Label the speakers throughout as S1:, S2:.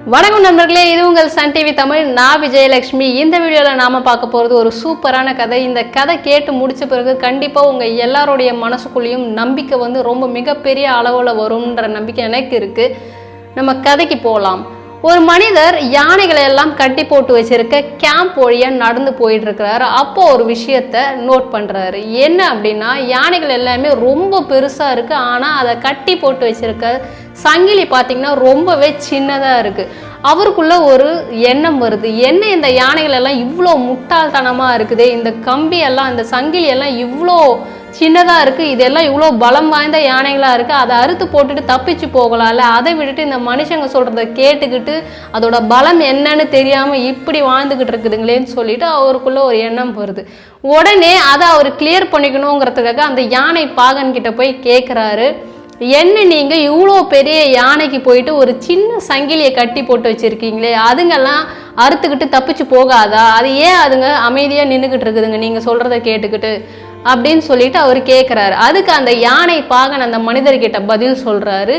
S1: வணக்கம் நண்பர்களே, இது உங்கள் சன் டிவி தமிழ். நான் விஜயலட்சுமி. இந்த வீடியோவில் நாம் பார்க்க போகிறது ஒரு சூப்பரான கதை. இந்த கதை கேட்டு முடித்த பிறகு கண்டிப்பாக உங்கள் எல்லாருடைய மனசுக்குள்ளேயும் நம்பிக்கை ரொம்ப மிகப்பெரிய அளவில் வரும்ன்ற நம்பிக்கை எனக்கு இருக்குது. நம்ம கதைக்கு போகலாம். ஒரு மனிதர் யானைகளை எல்லாம் கட்டி போட்டு வச்சிருக்க கேம்ப் வழியாக நடந்து போயிட்டு இருக்கிறாரு. அப்போ ஒரு விஷயத்த நோட் பண்ணுறாரு. என்ன அப்படின்னா, யானைகள் எல்லாமே ரொம்ப பெருசாக இருக்குது, ஆனால் அதை கட்டி போட்டு வச்சிருக்க சங்கிலி பார்த்தீங்கன்னா ரொம்பவே சின்னதாக இருக்குது. அவருக்குள்ள ஒரு எண்ணம் வருது, என்ன இந்த யானைகள் எல்லாம் இவ்வளோ முட்டாள்தனமாக இருக்குது, இந்த கம்பி எல்லாம் இந்த சங்கிலி எல்லாம் இவ்வளோ சின்னதாக இருக்குது, இதெல்லாம் இவ்வளோ பலம் வாய்ந்த யானைகளாக இருக்குது, அதை அறுத்து போட்டுட்டு தப்பிச்சு போகலாம்ல, அதை விட்டுட்டு இந்த மனுஷங்க சொல்கிறத கேட்டுக்கிட்டு அதோட பலம் என்னன்னு தெரியாமல் இப்படி வாழ்ந்துக்கிட்டு இருக்குதுங்களேன்னு சொல்லிட்டு அவருக்குள்ள ஒரு எண்ணம் வருது. உடனே அதை அவர் கிளியர் பண்ணிக்கணுங்கிறதுக்காக அந்த யானை பாகன்கிட்ட போய் கேட்குறாரு, என்ன நீங்கள் இவ்வளோ பெரிய யானைக்கு போயிட்டு ஒரு சின்ன சங்கிலியை கட்டி போட்டு வச்சுருக்கீங்களே, அதுங்கெல்லாம் அறுத்துக்கிட்டு தப்பிச்சு போகாதா, அது ஏன் அதுங்க அமைதியாக நின்றுக்கிட்டு இருக்குதுங்க நீங்கள் சொல்கிறத கேட்டுக்கிட்டு அப்படின்னு சொல்லிட்டு அவர் கேட்குறாரு. அதுக்கு அந்த யானை பாகன் அந்த மனிதர்கிட்ட பதில் சொல்கிறாரு,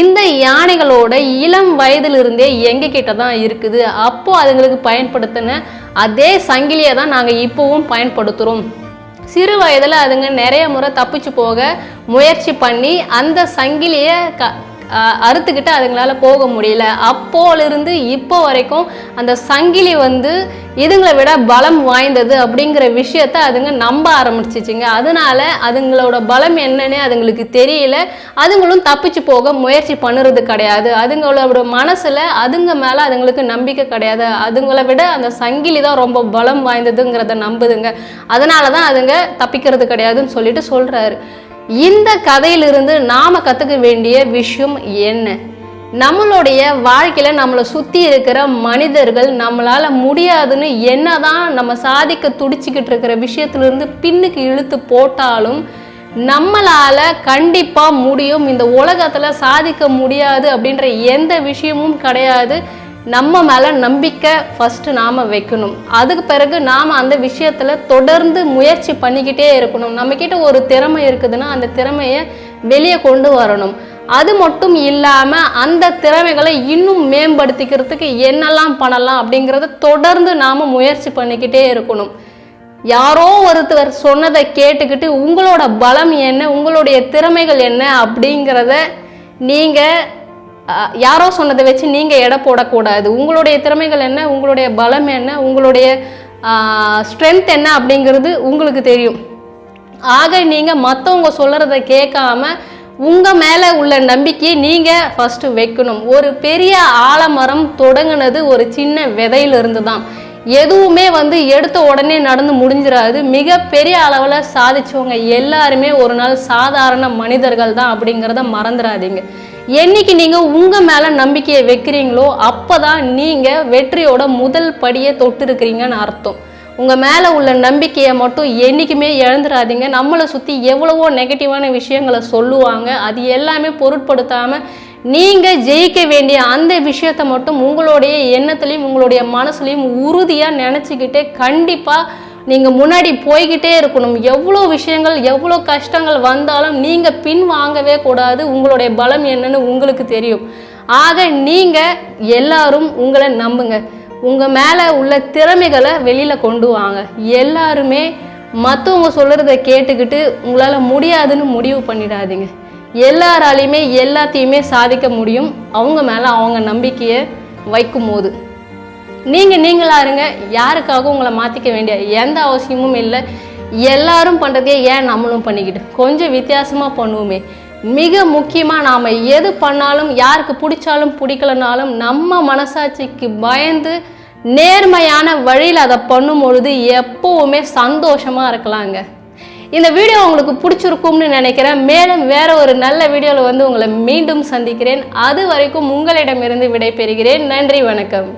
S1: இந்த யானைகளோட இளம் வயதிலிருந்தே எங்ககிட்ட தான் இருக்குது, அப்போ அதுங்களுக்கு பயன்படுத்தின அதே சங்கிலியை தான் நாங்கள் இப்போவும் பயன்படுத்துகிறோம். சிறு வயதில் அதுங்க நிறைய முறை தப்பிச்சு போக முயற்சி பண்ணி அந்த சங்கிலியை அறுத்துக்கிட்டு அதுங்களால போக முடியல. அப்போலிருந்து இப்போ வரைக்கும் அந்த சங்கிலி இதுங்களை விட பலம் வாய்ந்தது அப்படிங்கிற விஷயத்த அதுங்க நம்ப ஆரம்பிச்சிச்சுங்க. அதனால அதுங்களோட பலம் என்னன்னு அதுங்களுக்கு தெரியல, அதுங்களும் தப்பிச்சு போக முயற்சி பண்ணுறது கிடையாது. அதுங்களோட மனசில் அதுங்க மேலே அதுங்களுக்கு நம்பிக்கை கிடையாது, அதுங்களை விட அந்த சங்கிலி தான் ரொம்ப பலம் வாய்ந்ததுங்கிறத நம்புதுங்க. அதனால தான் அதுங்க தப்பிக்கிறது கிடையாதுன்னு சொல்லிட்டு சொல்கிறாரு. இந்த கதையிலிருந்து நாம் கற்றுக்க வேண்டிய விஷயம் என்ன? நம்மளுடைய வாழ்க்கையில் நம்மளை சுற்றி இருக்கிற மனிதர்கள் நம்மளால் முடியாதுன்னு என்னதான் நம்ம சாதிக்க துடிச்சிக்கிட்டு இருக்கிற விஷயத்துலேருந்து பின்னுக்கு இழுத்து போட்டாலும் நம்மளால் கண்டிப்பாக முடியும், இந்த உலகத்தில் சாதிக்க முடியாது அப்படின்ற எந்த விஷயமும் கிடையாது. நம்ம மேலே நம்பிக்கை ஃபஸ்ட்டு நாம் வைக்கணும். அதுக்கு பிறகு நாம் அந்த விஷயத்தில் தொடர்ந்து முயற்சி பண்ணிக்கிட்டே இருக்கணும். நம்மக்கிட்ட ஒரு திறமை இருக்குதுன்னா அந்த திறமையை வெளியே கொண்டு வரணும். அது மட்டும் இல்லாமல் அந்த திறமைகளை இன்னும் மேம்படுத்திக்கிறதுக்கு என்னெல்லாம் பண்ணலாம் அப்படிங்கிறத தொடர்ந்து நாம் முயற்சி பண்ணிக்கிட்டே இருக்கணும். யாரோ ஒருத்தர் சொன்னதை கேட்டுக்கிட்டு உங்களோட பலம் என்ன, உங்களுடைய திறமைகள் என்ன அப்படிங்கிறத நீங்கள் யாரோ சொன்னதை வச்சு நீங்கள் எடை போடக்கூடாது. உங்களுடைய திறமைகள் என்ன, உங்களுடைய பலம் என்ன, உங்களுடைய ஸ்ட்ரென்த் என்ன அப்படிங்கிறது உங்களுக்கு தெரியும். ஆக நீங்கள் மற்றவங்க சொல்கிறத கேட்காம உங்கள் மேலே உள்ள நம்பிக்கையை நீங்கள் ஃபஸ்ட்டு வைக்கணும். ஒரு பெரிய ஆலமரம் தொடங்கினது ஒரு சின்ன விதையிலிருந்து தான். எதுவுமே எடுத்த உடனே நடந்து முடிஞ்சிடாது. மிகப்பெரிய அளவில் சாதிச்சவங்க எல்லாருமே ஒரு நாள் சாதாரண மனிதர்கள் தான் அப்படிங்கிறத மறந்துடாதீங்க. என்னைக்கு நீங்கள் உங்கள் மேலே நம்பிக்கையை வைக்கிறீங்களோ அப்போ தான் நீங்கள் வெற்றியோட முதல் படியை தொட்டு இருக்கிறீங்கன்னு அர்த்தம். உங்கள் மேலே உள்ள நம்பிக்கையை மட்டும் என்றைக்குமே இழந்துடாதீங்க. நம்மளை சுற்றி எவ்வளவோ நெகட்டிவான விஷயங்களை சொல்லுவாங்க, அது எல்லாமே பொருட்படுத்தாமல் நீங்கள் ஜெயிக்க வேண்டிய அந்த விஷயத்தை மட்டும் உங்களுடைய எண்ணத்துலையும் உங்களுடைய மனசுலையும் உறுதியாக நினச்சிக்கிட்டே கண்டிப்பாக நீங்கள் முன்னாடி போய்கிட்டே இருக்கணும். எவ்வளோ விஷயங்கள் எவ்வளோ கஷ்டங்கள் வந்தாலும் நீங்கள் பின் வாங்கவே கூடாது. உங்களுடைய பலம் என்னன்னு உங்களுக்கு தெரியும். ஆக நீங்கள் எல்லாரும் உங்களை நம்புங்க. உங்கள் மேலே உள்ள திறமைகளை வெளியில் கொண்டு வாங்க. எல்லாருமே மற்றவங்க சொல்கிறத கேட்டுக்கிட்டு உங்களால் முடியாதுன்னு முடிவு பண்ணிடாதீங்க. எல்லாராலையுமே எல்லாத்தையுமே சாதிக்க முடியும், அவங்க மேலே அவங்க நம்பிக்கையை வைக்கும் போது. நீங்களா இருங்க. யாருக்காகவும் உங்களை மாற்றிக்க வேண்டிய எந்த அவசியமும் இல்லை. எல்லாரும் பண்ணுறதே ஏன் நம்மளும் பண்ணிக்கிட்டு கொஞ்சம் வித்தியாசமாக பண்ணுவோமே. மிக முக்கியமாக நாம் எது பண்ணாலும் யாருக்கு பிடிச்சாலும் பிடிக்கலனாலும் நம்ம மனசாட்சிக்கு பயந்து நேர்மையான வழியில் அதை பண்ணும் பொழுது எப்போவுமே சந்தோஷமாக இருக்கலாங்க. இந்த வீடியோ உங்களுக்கு பிடிச்சிருக்கும்னு நினைக்கிறேன். மேலும் வேற ஒரு நல்ல வீடியோவில் உங்களை மீண்டும் சந்திக்கிறேன். அது வரைக்கும் உங்களிடமிருந்து விடைபெறுகிறேன். நன்றி, வணக்கம்.